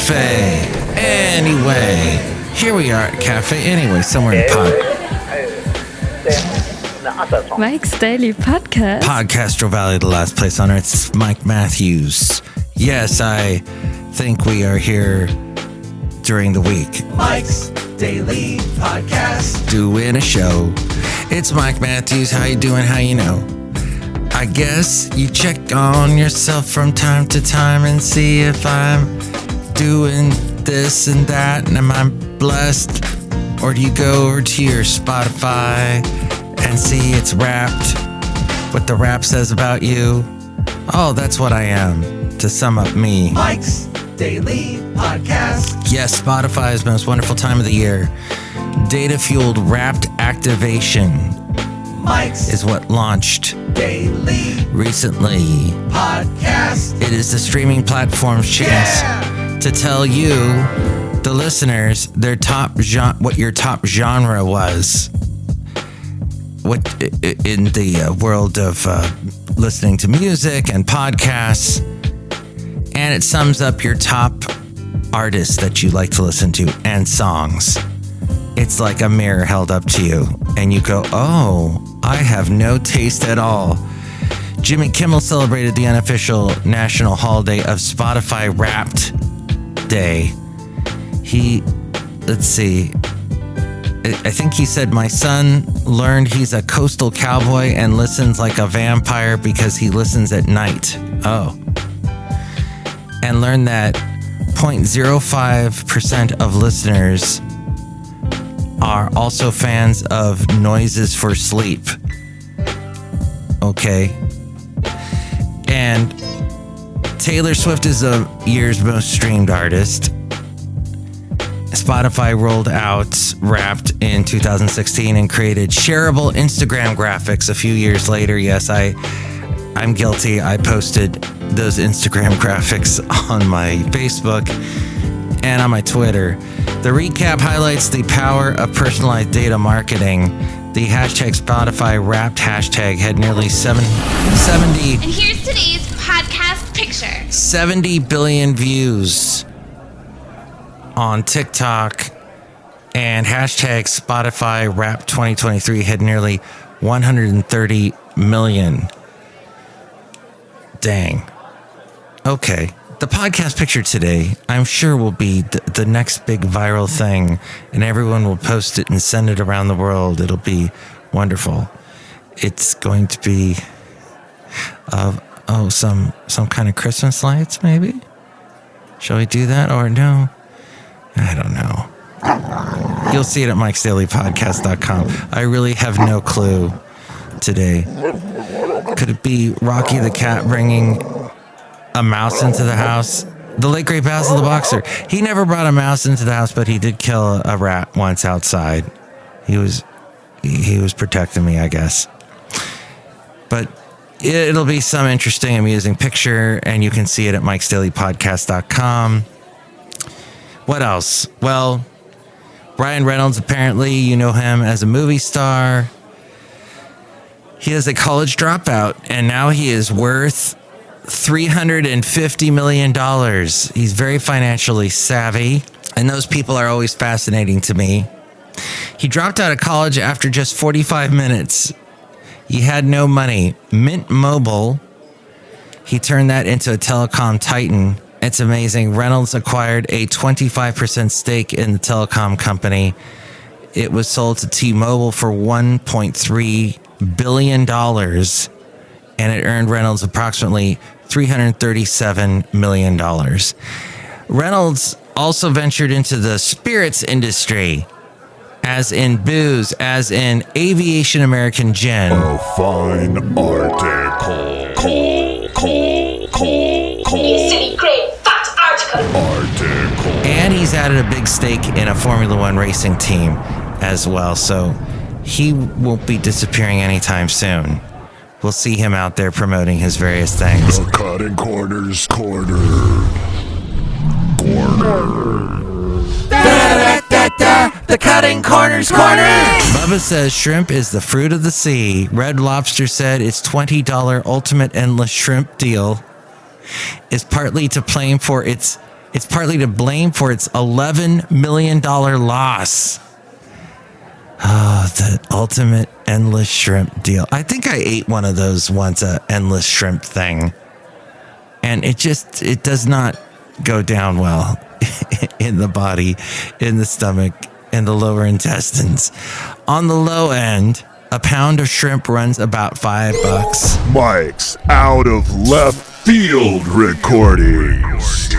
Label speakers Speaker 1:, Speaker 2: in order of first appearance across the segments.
Speaker 1: Café Anyway. Here we are at Café Anyway, somewhere in
Speaker 2: Mike's Daily Podcast.
Speaker 1: Podcastro Valley, the last place on earth. It's Mike Matthews. Yes, I think we are here during the week.
Speaker 3: Mike's Daily Podcast.
Speaker 1: Doing a show. It's Mike Matthews. How you doing? How you know? I guess you check on yourself from time to time and see if I'm doing this and that and am I blessed? Or do you go over to your Spotify and see it's Wrapped, what the rap says about you? Oh, that's what I am, to sum up me.
Speaker 3: Mike's Daily Podcast.
Speaker 1: Yes, Spotify's most wonderful time of the year. Data-fueled Wrapped activation
Speaker 3: Mike's
Speaker 1: is what launched
Speaker 3: Daily
Speaker 1: recently.
Speaker 3: Podcast.
Speaker 1: It is the streaming platform's chance to tell you, the listeners, their what your top genre was. What in the world of listening to music and podcasts, and it sums up your top artists that you like to listen to and songs. It's like a mirror held up to you, and you go, "Oh, I have no taste at all." Jimmy Kimmel celebrated the unofficial national holiday of Spotify Wrapped Day. I think he said, my son learned he's a coastal cowboy and listens like a vampire because he listens at night. Oh. And learned that 0.05% of listeners are also fans of noises for sleep. Okay. And Taylor Swift is the year's most streamed artist. Spotify rolled out Wrapped in 2016 and created shareable Instagram graphics a few years later. Yes, I'm guilty. I posted those Instagram graphics on my Facebook and on my Twitter. The recap highlights the power of personalized data marketing. The hashtag Spotify Wrapped hashtag had nearly 70.
Speaker 4: And here's today's podcast picture.
Speaker 1: 70 billion views on TikTok, and hashtag Spotify Wrapped 2023 had nearly 130 million. Dang. Okay. The podcast picture today, I'm sure, will be the next big viral thing, and everyone will post it and send it around the world. It'll be wonderful. It's going to be some kind of Christmas lights, maybe? Shall we do that or no? I don't know. You'll see it at mikesdailypodcast.com. I really have no clue today. Could it be Rocky the cat bringing a mouse into the house? The late great Basil the boxer. He never brought a mouse into the house, but he did kill a rat once outside. He was protecting me, I guess. But it'll be some interesting, amusing picture, and you can see it at mikesdailypodcast.com. What else? Well, Ryan Reynolds, apparently, you know him as a movie star. He is a college dropout, and now he is worth $350 million. He's very financially savvy, and those people are always fascinating to me. He dropped out of college after just 45 minutes. He had no money. Mint Mobile, he turned that into a telecom titan. It's amazing. Reynolds acquired a 25% stake in the telecom company. It was sold to T-Mobile for $1.3 billion, and it earned Reynolds approximately $337 million. Reynolds also ventured into the spirits industry, as in booze, as in Aviation American Gin.
Speaker 5: A fine article.
Speaker 6: You silly great fat article.
Speaker 1: And he's added a big stake in a Formula One racing team as well, so he won't be disappearing anytime soon. We'll see him out there promoting his various things.
Speaker 5: The Cutting Corners Corner.
Speaker 1: The Cutting Corners Corner. Bubba says shrimp is the fruit of the sea. Red Lobster said its $20 ultimate endless shrimp deal is partly to blame for its It's partly to blame for its $11 million loss. Oh, the ultimate endless shrimp deal. I think I ate one of those once, a endless shrimp thing. And it does not go down well in the body, in the stomach, in the lower intestines. On the low end, a pound of shrimp runs about $5.
Speaker 5: Mike's out of left field recordings.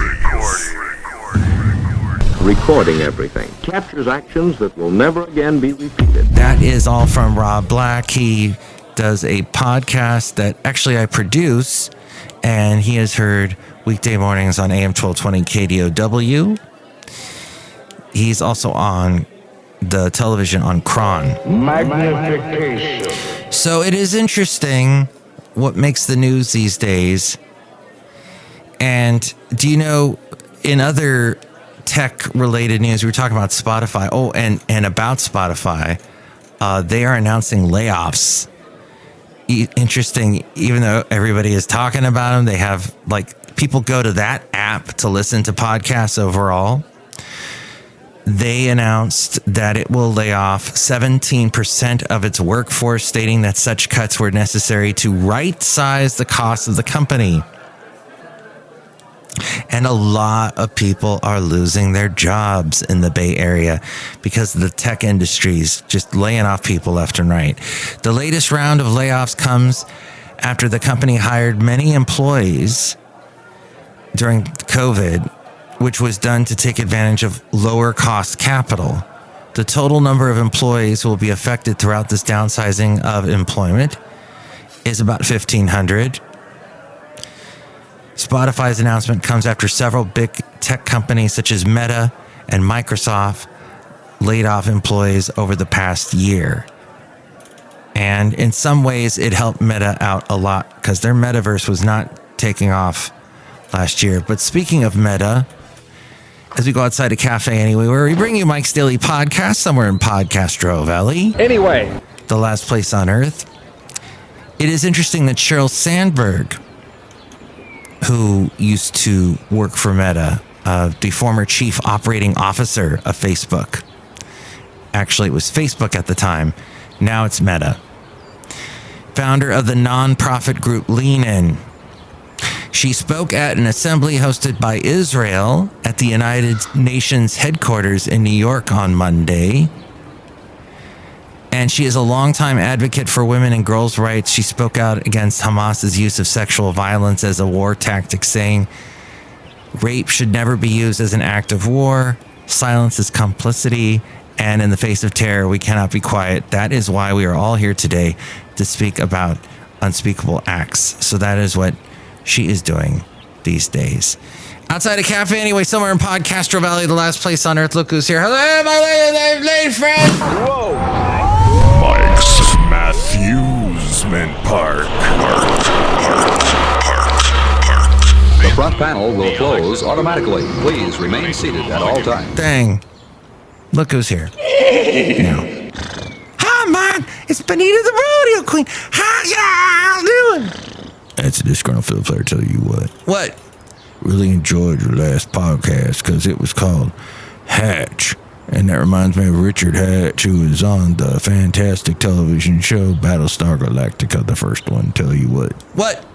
Speaker 7: Recording everything captures actions that will never again be repeated.
Speaker 1: That is all from Rob Black. He does a podcast that actually I produce, and he is heard weekday mornings on AM 1220 KDOW. He's also on the television on Kron.
Speaker 7: Magnification.
Speaker 1: So it is interesting what makes the news these days. And do you know, in other tech-related news, we were talking about Spotify. Oh, and about Spotify, they are announcing layoffs. Interesting, even though everybody is talking about them, they have, like, people go to that app to listen to podcasts overall. They announced that it will lay off 17% of its workforce, stating that such cuts were necessary to right-size the cost of the company. And a lot of people are losing their jobs in the Bay Area because the tech industry is just laying off people left and right. The latest round of layoffs comes after the company hired many employees during COVID, which was done to take advantage of lower cost capital. The total number of employees who will be affected throughout this downsizing of employment is about 1,500. Spotify's announcement comes after several big tech companies such as Meta and Microsoft laid off employees over the past year. And in some ways, it helped Meta out a lot because their metaverse was not taking off last year. But speaking of Meta, as we go outside a Café Anyway, where we bring you Mike's Daily Podcast somewhere in Podcastro Valley.
Speaker 7: Anyway,
Speaker 1: the last place on earth. It is interesting that Sheryl Sandberg, who used to work for Meta, the former chief operating officer of Facebook. Actually, it was Facebook at the time. Now it's Meta. Founder of the nonprofit group Lean In. She spoke at an assembly hosted by Israel at the United Nations headquarters in New York on Monday. And she is a longtime advocate for women and girls' rights. She spoke out against Hamas's use of sexual violence as a war tactic, saying rape should never be used as an act of war. Silence is complicity. And in the face of terror, we cannot be quiet. That is why we are all here today to speak about unspeakable acts. So that is what she is doing these days. Outside a Café Anyway, somewhere in Podcastro Valley, the last place on earth. Look who's here. Hello, my lady friend.
Speaker 5: Whoa. Mike's Matthewsman Park.
Speaker 8: The front panel will close automatically. Please remain seated at all times.
Speaker 1: Dang. Look who's here. Now. Hi, Mike. It's Benita the Rodeo Queen. How y'all doing? That's a Disgruntled Fiddle Player, tell you what. What? Really enjoyed your last podcast because it was called Hatch. And that reminds me of Richard Hatch, who was on the fantastic television show Battlestar Galactica, the first one, tell you what. What?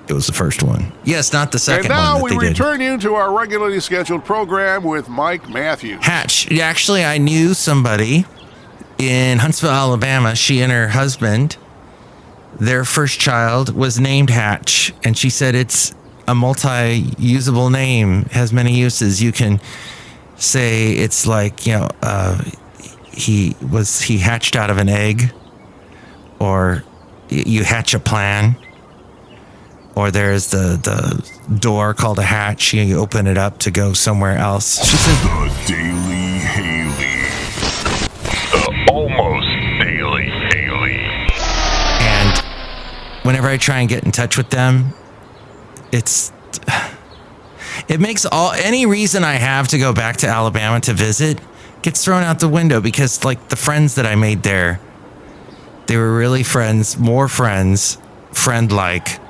Speaker 1: It was the first one. Yes, not the second one.
Speaker 9: And now we return you to our regularly scheduled program with Mike Matthews.
Speaker 1: Hatch. Actually, I knew somebody in Huntsville, Alabama. She and her husband, their first child was named Hatch. And she said it's a multi-usable name, has many uses. You can say it's like, he hatched out of an egg, or you hatch a plan. Or there's the door called a hatch. You open it up to go somewhere else. She said,
Speaker 5: The Daily Haley. The Almost Daily Haley.
Speaker 1: And whenever I try and get in touch with them, it makes any reason I have to go back to Alabama to visit gets thrown out the window, because like the friends that I made there, they were really friends, more friends, friend-like,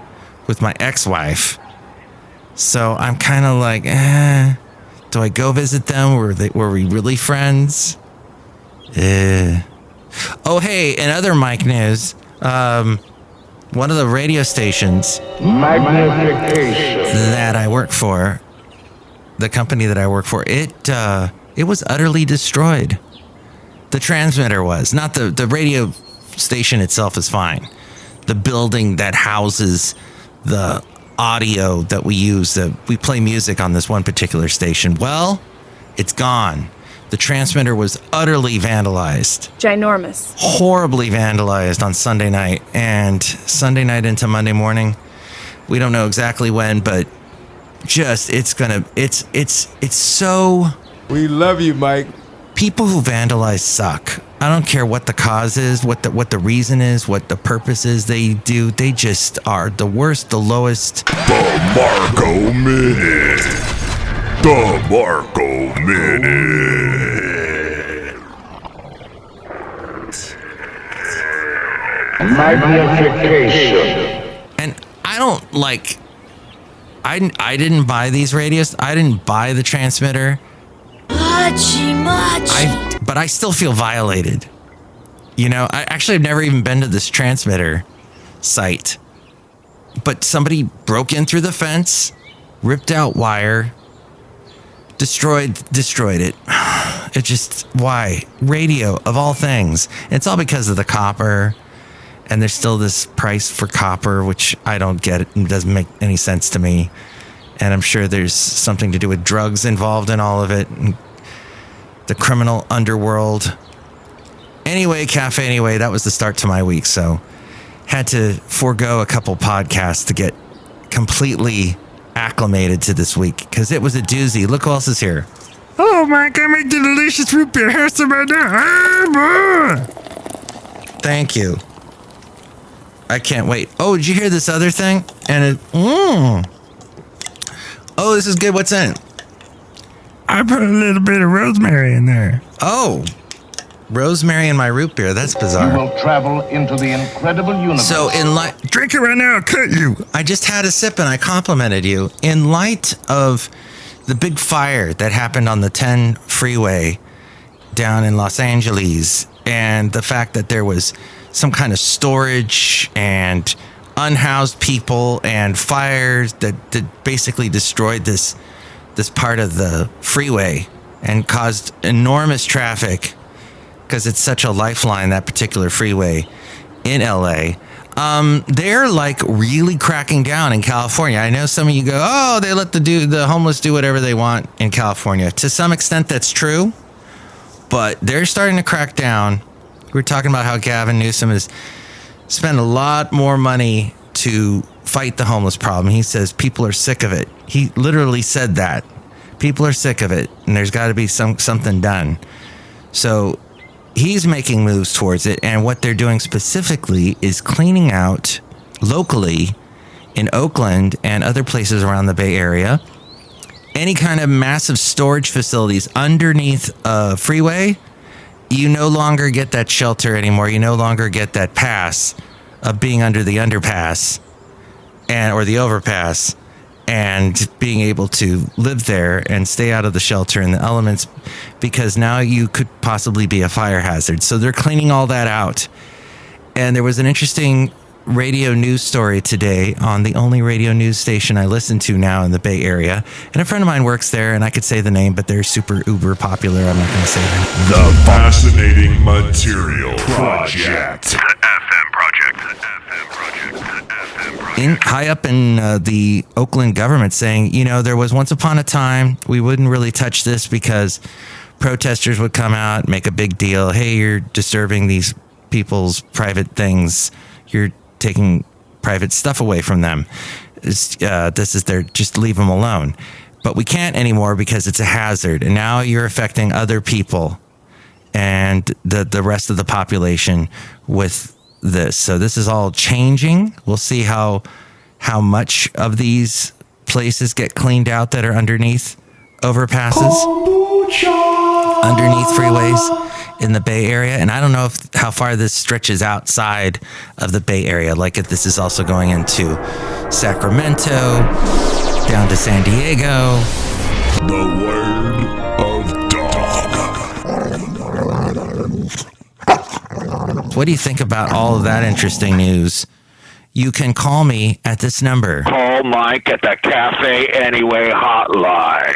Speaker 1: with my ex-wife. So I'm kind of like, Do I go visit them? Were we really friends? Oh, hey, and other Mike news. One of the radio stations that I work for, the company that I work for, it was utterly destroyed. The transmitter was. Not the radio station itself is fine. The building that houses the audio that we use, that we play music on this one particular station, well, it's gone. The transmitter was utterly vandalized.
Speaker 10: Ginormous.
Speaker 1: Horribly vandalized on Sunday night. And Sunday night into Monday morning, we don't know exactly when, but just, it's so...
Speaker 11: We love you, Mike.
Speaker 1: People who vandalize suck. I don't care what the cause is, what the reason is, what the purpose is they do. They just are the worst, the lowest.
Speaker 5: The Marco Minute. The Marco Minute.
Speaker 7: Magnification.
Speaker 1: And I don't like... I didn't buy these radios. I didn't buy the transmitter. But I still feel violated. You know, I've never even been to this transmitter site. But somebody broke in through the fence, ripped out wire, destroyed it. It just, why? Radio, of all things. It's all because of the copper. And there's still this price for copper, which I don't get. It doesn't make any sense to me. And I'm sure there's something to do with drugs involved in all of it. And the criminal underworld. Anyway, Café Anyway, that was the start to my week. So had to forego a couple podcasts to get completely acclimated to this week because it was a doozy. Look who else is here. Oh, Mike, I make the delicious root beer. Have some right now. Thank you. I can't wait. Oh, did you hear this other thing? And oh, this is good. What's in it? I put a little bit of rosemary in there. Oh, rosemary in my root beer. That's bizarre.
Speaker 7: You will travel into the incredible universe.
Speaker 1: So in light, drink it right now. I'll cut you. I just had a sip and I complimented you. In light of the big fire that happened on the 10 freeway down in Los Angeles, and the fact that there was some kind of storage and unhoused people and fires that basically destroyed this part of the freeway and caused enormous traffic because it's such a lifeline, that particular freeway in LA. They're like really cracking down in California. I know some of you go, oh, they let the homeless do whatever they want in California. To some extent, that's true, but they're starting to crack down. We're talking about how Gavin Newsom has spent a lot more money to fight the homeless problem. He says people are sick of it. He literally said that. People are sick of it, and there's got to be something done. So he's making moves towards it, and what they're doing specifically is cleaning out locally in Oakland and other places around the Bay Area any kind of massive storage facilities underneath a freeway. You no longer get that shelter anymore. You no longer get that pass of being under the underpass or the overpass and being able to live there and stay out of the shelter and the elements, because now you could possibly be a fire hazard. So they're cleaning all that out. And there was an interesting radio news story today on the only radio news station I listen to now in the Bay Area. And a friend of mine works there, and I could say the name, but they're super uber popular. I'm not going to say that.
Speaker 5: The Fascinating Material Project. FM Project.
Speaker 1: High up in the Oakland government saying, you know, there was once upon a time we wouldn't really touch this because protesters would come out, make a big deal. Hey, you're disturbing these people's private things. You're taking private stuff away from them. This is their, just leave them alone. But we can't anymore because it's a hazard. And now you're affecting other people and the rest of the population with this. So this is all changing. We'll see how much of these places get cleaned out that are underneath overpasses, underneath freeways in the Bay Area. And I don't know how far this stretches outside of the Bay Area, like if this is also going into Sacramento, down to San Diego,
Speaker 5: The word of dog.
Speaker 1: What do you think about all of that interesting news? You can call me at this number.
Speaker 10: Call Mike at the Café Anyway hotline.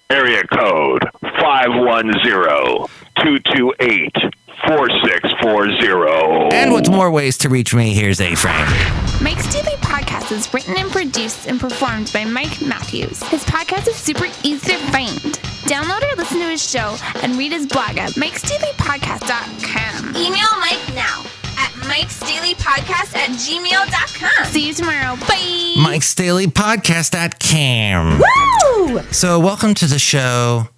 Speaker 10: Area code 510-228-4640.
Speaker 1: And with more ways to reach me, here's A-Frame.
Speaker 4: Mike's Daily Podcast is written and produced and performed by Mike Matthews. His podcast is super easy to find. Download or listen to his show and read his blog at mikesdailypodcast.com. Email Mike now at mikesdailypodcast@gmail.com. See you tomorrow. Bye.
Speaker 1: Mike's Daily Podcast @cam.
Speaker 4: Woo!
Speaker 1: So welcome to the show,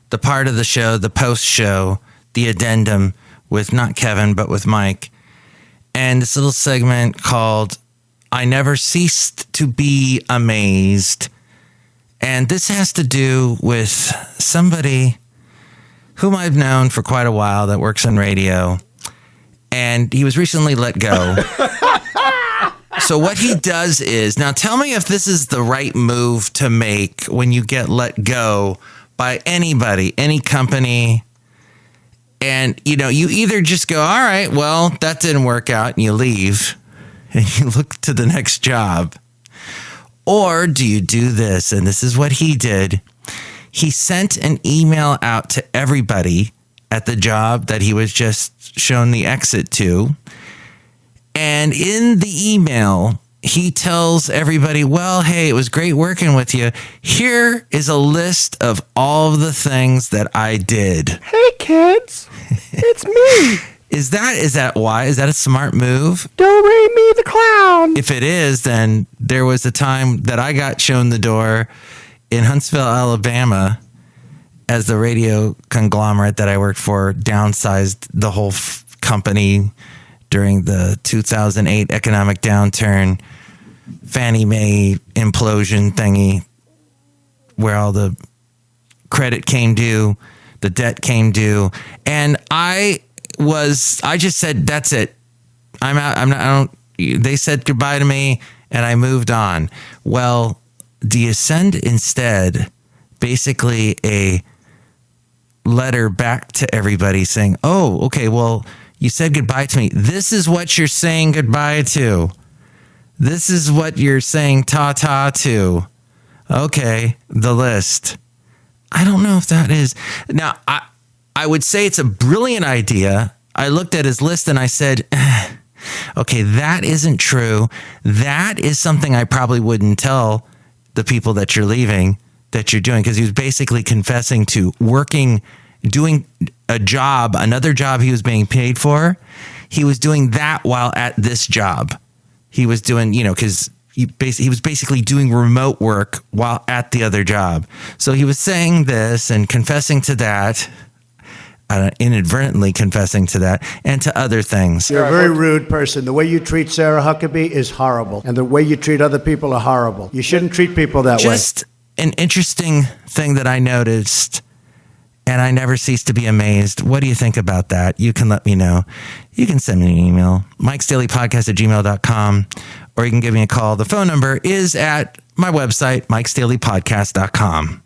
Speaker 1: the part of the show, the post show, the addendum with not Kevin, but with Mike. And this little segment called I Never Ceased to Be Amazed. And this has to do with somebody whom I've known for quite a while that works in radio. And he was recently let go. So what he does is, now tell me if this is the right move to make when you get let go by anybody, any company. And, you either just go, all right, well, that didn't work out, and you leave and you look to the next job. Or do you do this? And this is what he did. He sent an email out to everybody at the job that he was just shown the exit to. And in the email, he tells everybody, well, hey, it was great working with you. Here is a list of all of the things that I did.
Speaker 11: Hey, kids, it's me.
Speaker 1: Is that why? Is that a smart move?
Speaker 11: Do-re me the clown.
Speaker 1: If it is, then there was a time that I got shown the door in Huntsville, Alabama, as the radio conglomerate that I worked for downsized the whole company during the 2008 economic downturn, Fannie Mae implosion thingy, where all the credit came due, the debt came due, and I just said, that's it. I'm out. They said goodbye to me and I moved on. Well, do you send instead basically a letter back to everybody saying, oh, okay, well, you said goodbye to me. This is what you're saying goodbye to. This is what you're saying ta-ta to. Okay, the list. I don't know if that is. Now, I would say it's a brilliant idea. I looked at his list and I said, okay, that isn't true. That is something I probably wouldn't tell the people that you're leaving, that you're doing, because he was basically confessing to doing a job, another job he was being paid for. He was doing that while at this job. He was doing, because he was basically doing remote work while at the other job. So he was saying this and confessing to that, inadvertently confessing to that, and to other things.
Speaker 12: You're a very rude person. The way you treat Sarah Huckabee is horrible. And the way you treat other people are horrible. You shouldn't treat people that way.
Speaker 1: Just an interesting thing that I noticed, and I never cease to be amazed. What do you think about that? You can let me know. You can send me an email, mikesdailypodcast@gmail.com, or you can give me a call. The phone number is at my website, mikesdailypodcast.com.